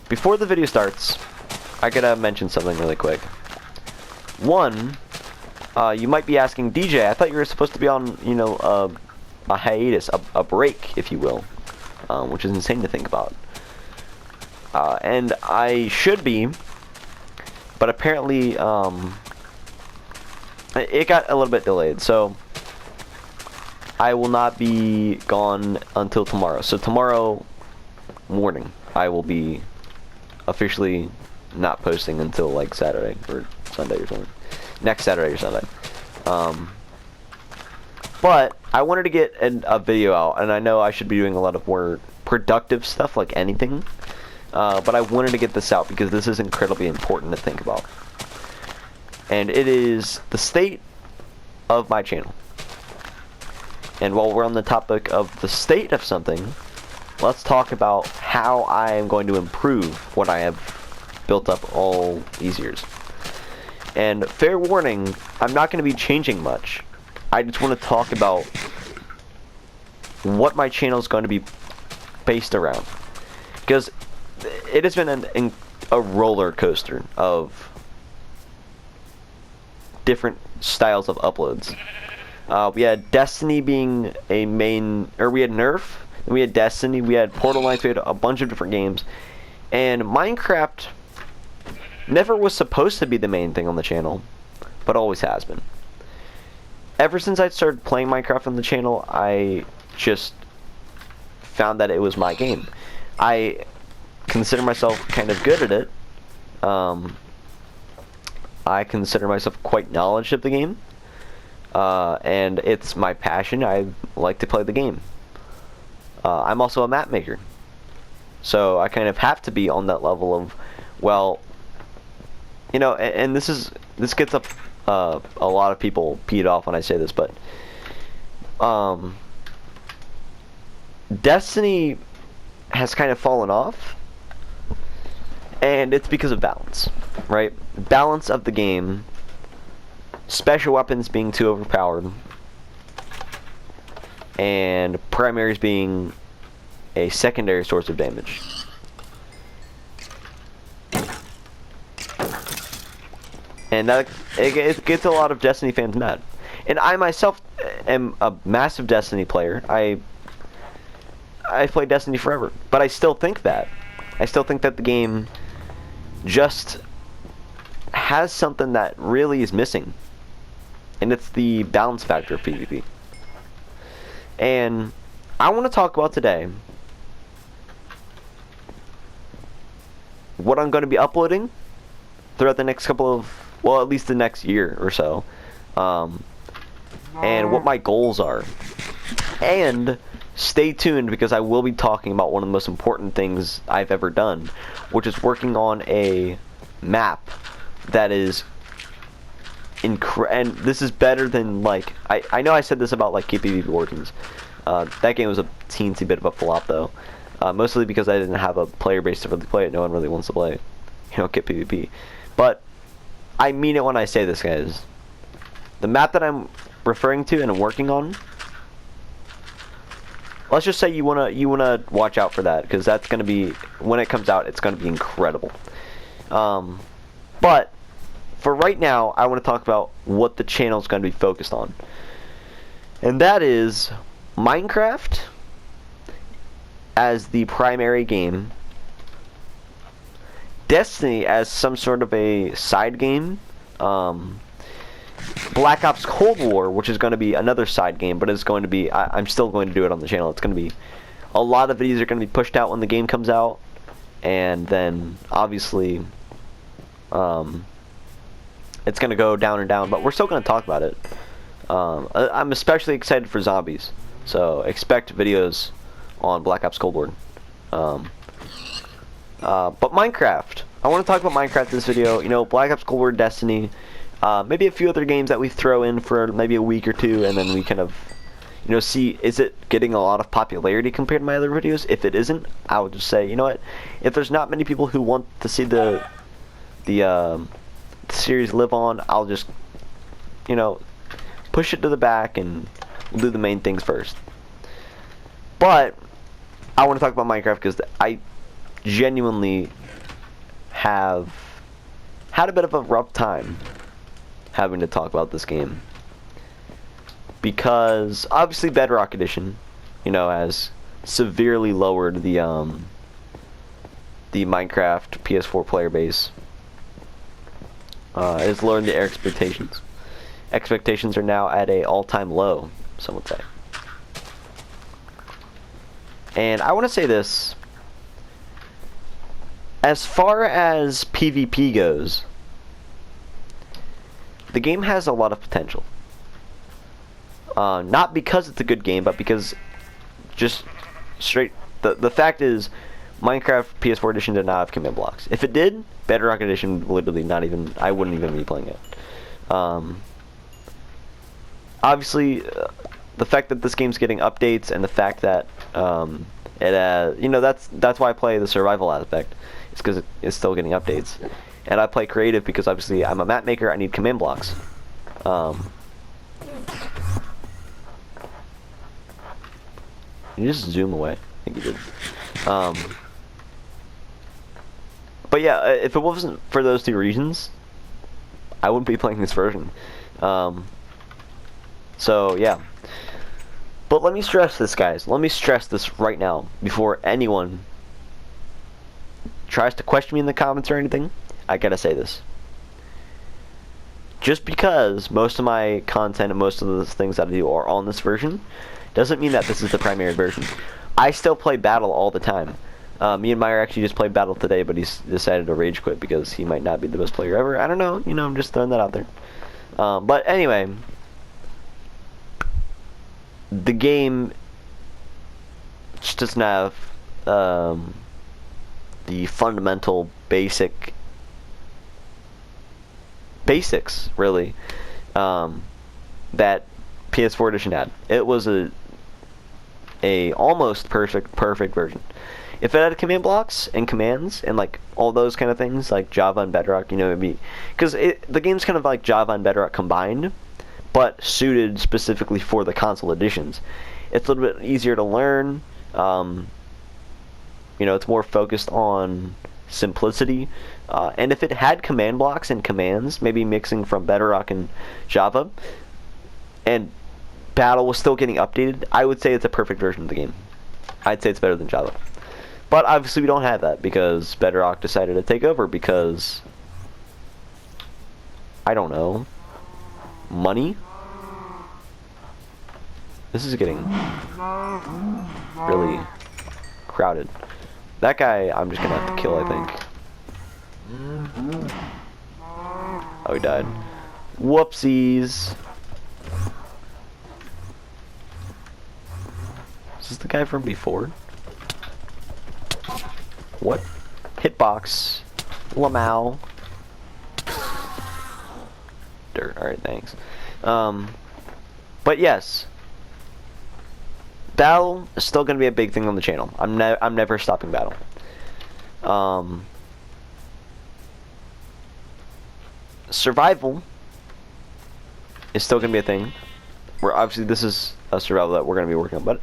before the video starts, I gotta mention something really quick. One, you might be asking, DJ, I thought you were supposed to be on, you know, a hiatus, a break, if you will, which is insane to think about. And I should be, but apparently, it got a little bit delayed, so I will not be gone until tomorrow. So tomorrow morning, I will be officially not posting until like Saturday or Sunday or something. Next Saturday or Sunday. But I wanted to get a video out, and I know I should be doing a lot of more productive stuff, like anything. But I wanted to get this out because this is incredibly important to think about. And it is the state of my channel. And while we're on the topic of the state of something, let's talk about how I am going to improve what I have built up all these years. And fair warning, I'm not going to be changing much. I just want to talk about what my channel is going to be based around. Because it has been a roller coaster of different styles of uploads. We had Destiny being a main, or we had Nerf, and we had Destiny, we had Portal Knights, we had a bunch of different games, and Minecraft never was supposed to be the main thing on the channel, but always has been. Ever since I started playing Minecraft on the channel, I just found that it was my game. I consider myself kind of good at it. I consider myself quite knowledgeable of the game. And it's my passion. I like to play the game. I'm also a map maker. So I kind of have to be on that level of, well, you know, and this gets up a lot of people peed off when I say this, but Destiny has kind of fallen off, and it's because of balance, right? Balance of the game, special weapons being too overpowered, and primaries being a secondary source of damage. And that it gets a lot of Destiny fans mad. And I myself am a massive Destiny player. I've played Destiny forever, but I still think that. I still think that the game just has something that really is missing. And it's the balance factor of PvP. And I want to talk about today what I'm going to be uploading throughout the next couple of, well, at least the next year or so. And what my goals are. And stay tuned, because I will be talking about one of the most important things I've ever done, which is working on a map that is and this is better than, like, I know I said this about like KPV Origins. That game was a teensy bit of a flop though, mostly because I didn't have a player base to really play it. No one really wants to play, you know, get PvP. But I mean it when I say this, guys. The map that I'm referring to and I'm working on, let's just say you wanna watch out for that, because that's gonna be, when it comes out, it's gonna be incredible. But for right now, I want to talk about what the channel is going to be focused on, and that is Minecraft as the primary game, Destiny as some sort of a side game, Black Ops Cold War, which is going to be another side game, but it's going to be, I'm still going to do it on the channel. It's going to be, a lot of videos are going to be pushed out when the game comes out, and then obviously it's going to go down and down, but we're still going to talk about it. I'm especially excited for zombies, so expect videos on Black Ops Cold War. But Minecraft, I want to talk about Minecraft in this video. You know, Black Ops Cold War, Destiny, maybe a few other games that we throw in for maybe a week or two, and then we kind of, you know, see, is it getting a lot of popularity compared to my other videos? If it isn't, I would just say, you know what, if there's not many people who want to see the series live on, I'll just, you know, push it to the back and we'll do the main things first. But I want to talk about Minecraft because I genuinely have had a bit of a rough time having to talk about this game, because obviously Bedrock Edition, you know, has severely lowered the Minecraft PS4 player base. It has lowered their expectations. Expectations are now at a all-time low, some would say. And I want to say this. As far as PvP goes, the game has a lot of potential. Not because it's a good game, but because just straight... The fact is, Minecraft PS4 Edition did not have command blocks. If it did, Bedrock Edition literally not even... I wouldn't even be playing it. Obviously, the fact that this game's getting updates, and the fact that it you know, that's why I play the survival aspect. It's because it's still getting updates. And I play creative because obviously I'm a map maker, I need command blocks. You just zoom away. I think you did. But yeah, if it wasn't for those two reasons, I wouldn't be playing this version. So yeah. But let me stress this, guys. Let me stress this right now before anyone tries to question me in the comments or anything. I gotta say this. Just because most of my content and most of the things that I do are on this version, doesn't mean that this is the primary version. I still play Battle all the time. Me and Meyer actually just played Battle today, but he's decided to rage quit because he might not be the best player ever. I don't know. You know, I'm just throwing that out there. But anyway, the game just doesn't have the fundamental basics really that PS4 Edition had. It was a almost perfect version. If it had command blocks and commands and like all those kind of things like Java and Bedrock, you know, it'd be, because the game's kind of like Java and Bedrock combined, but suited specifically for the console editions. It's a little bit easier to learn. You know, it's more focused on simplicity. And if it had command blocks and commands, maybe mixing from Bedrock and Java, and Battle was still getting updated, I would say it's a perfect version of the game. I'd say it's better than Java. But obviously we don't have that because Bedrock decided to take over because, I don't know, money? This is getting really crowded. That guy I'm just gonna have to kill, I think. Oh, he died. Whoopsies. Is this the guy from before? What? Hitbox. Lamau. Dirt. Alright, thanks. But yes. Battle is still going to be a big thing on the channel. I'm never stopping Battle. Survival is still going to be a thing. Where obviously this is a survival that we're going to be working on, but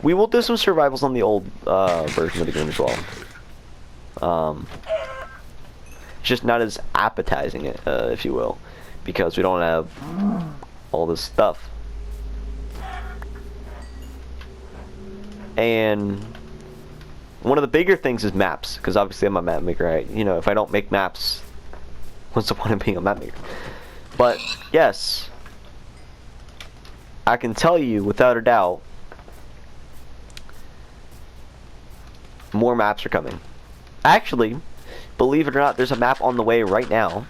we will do some survivals on the old version of the game as well. Just not as appetizing, if you will, because we don't have all this stuff. And one of the bigger things is maps, because obviously I'm a map maker. You know, if I don't make maps, what's the point of being a map maker? But yes, I can tell you without a doubt, more maps are coming. Actually, believe it or not, there's a map on the way right now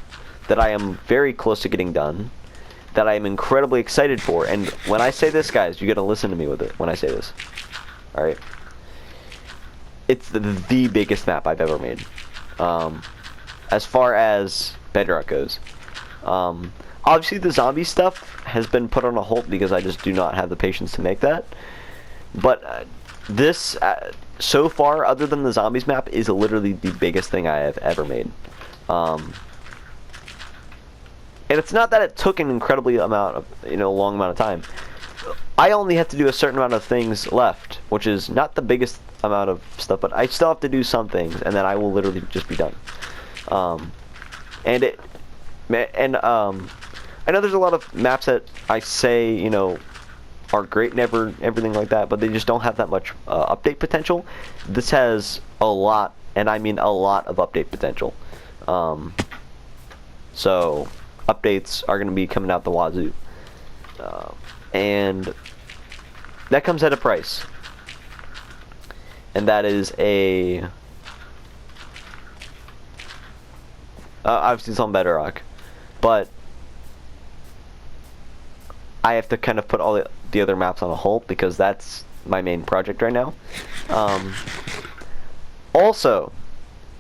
that I am very close to getting done, that I am incredibly excited for. And when I say this, guys, you gotta listen to me with it when I say this. Alright? It's the biggest map I've ever made. As far as Bedrock goes. Obviously the zombie stuff has been put on a hold because I just do not have the patience to make that. But this, so far, other than the zombies map, is literally the biggest thing I have ever made. And it's not that it took an incredibly long amount of time. I only have to do a certain amount of things left, which is not the biggest amount of stuff, but I still have to do some things, and then I will literally just be done. I know there's a lot of maps that I say, you know, are great and everything like that, but they just don't have that much update potential. This has a lot, and I mean a lot of update potential. So updates are going to be coming out the wazoo, and that comes at a price, and that is a obviously it's on Bedrock, but I have to kind of put all the other maps on a hold because that's my main project right now. Also,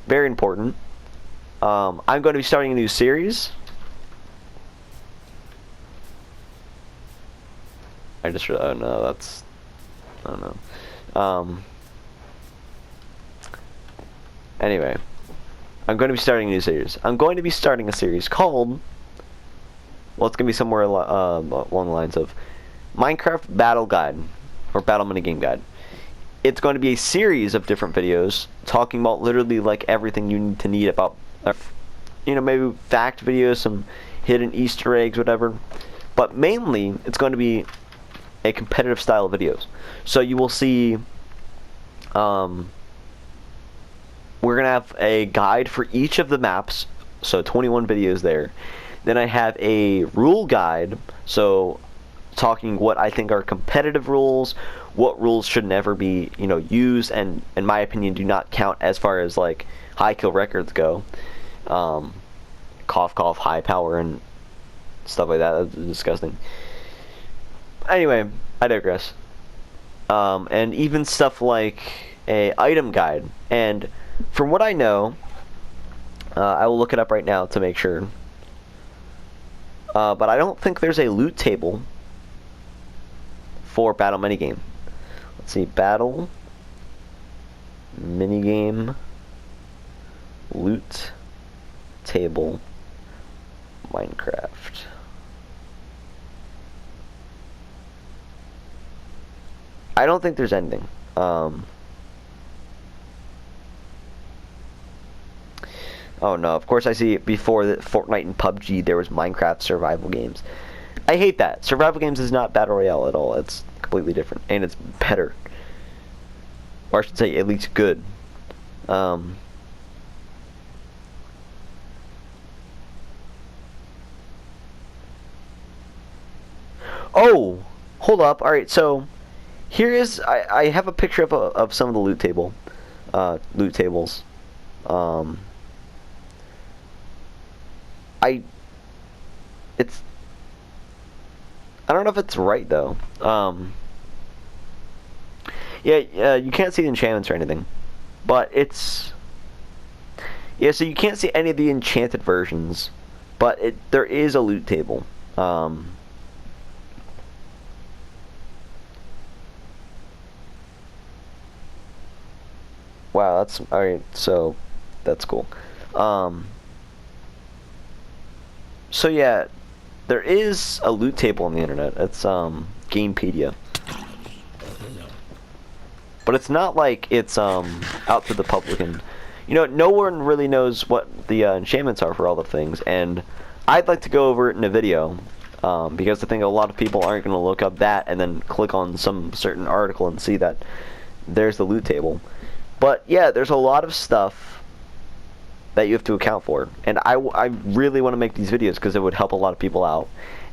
very important, I'm going to be starting a new series. I just oh no, that's I don't know. Anyway, I'm going to be starting a new series. I'm going to be starting a series called, well, it's going to be somewhere along the lines of Minecraft Battle Guide, or Battle Minigame Guide. It's going to be a series of different videos talking about literally like everything you need to need about, you know, maybe fact videos, some hidden Easter eggs, whatever. But mainly, it's going to be a competitive style of videos. So you will see, we're going to have a guide for each of the maps, so 21 videos there. Then I have a rule guide, so talking what I think are competitive rules, what rules should never be, you know, used, and in my opinion do not count as far as like high kill records go. Cough cough, high power and stuff like that. That's disgusting. Anyway, I digress. And even stuff like a item guide. And from what I know, I will look it up right now to make sure. But I don't think there's a loot table for Battle Minigame. Let's see, Battle Minigame Loot Table Minecraft. I don't think there's anything. Oh no, of course I see before that Fortnite and PUBG there was Minecraft survival games. I hate that. Survival games is not Battle Royale at all. It's completely different. And it's better. Or I should say at least good. Oh, hold up. Alright, so here is I have a picture of some of the loot tables. I don't know if it's right though. Yeah, you can't see the enchantments or anything, but it's, yeah. So you can't see any of the enchanted versions, but there is a loot table. Wow, that's alright. So that's cool. So yeah, there is a loot table on the internet. It's Gamepedia, but it's not like it's out to the public, and you know, no one really knows what the enchantments are for all the things. And I'd like to go over it in a video, because I think a lot of people aren't going to look up that and then click on some certain article and see that there's the loot table. But yeah, there's a lot of stuff that you have to account for, and I really want to make these videos because it would help a lot of people out,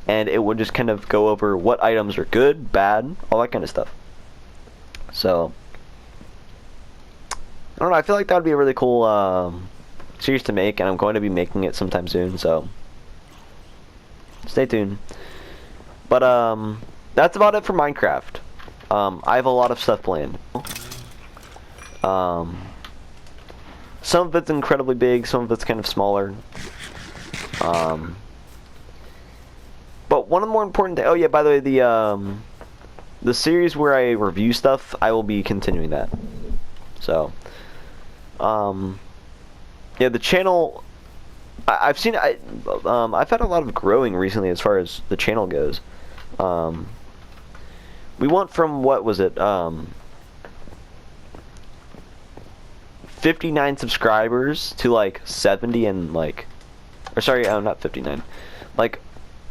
and it would just kind of go over what items are good, bad, all that kind of stuff. So I don't know, I feel like that would be a really cool series to make, and I'm going to be making it sometime soon, so stay tuned. But that's about it for Minecraft. I have a lot of stuff planned. Some of it's incredibly big, some of it's kind of smaller. But one of the more important things, oh yeah, by the way, the series where I review stuff, I will be continuing that. So, yeah, the channel, I've seen, I've had a lot of growing recently as far as the channel goes. We went from, what was it, 59 subscribers to like 70 and like, or sorry, not 59, like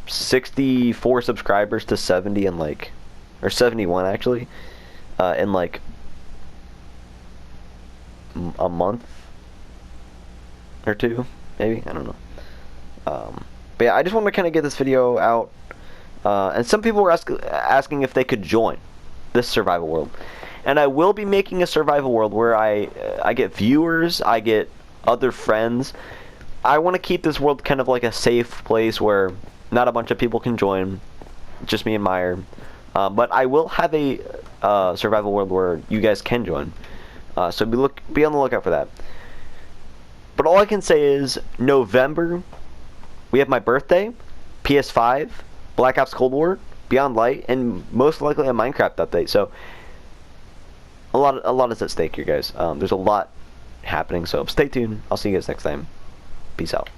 64 subscribers to 70 and like, or 71 actually, in like a month or two, maybe, I don't know. But yeah, I just want to kind of get this video out, and some people were asking if they could join this survival world. And I will be making a survival world where I get viewers, I get other friends. I want to keep this world kind of like a safe place where not a bunch of people can join, just me and Meyer. But I will have a survival world where you guys can join. So be on the lookout for that. But all I can say is November, we have my birthday, PS5, Black Ops Cold War, Beyond Light, and most likely a Minecraft update. So a lot is at stake here, guys. There's a lot happening, so stay tuned. I'll see you guys next time. Peace out.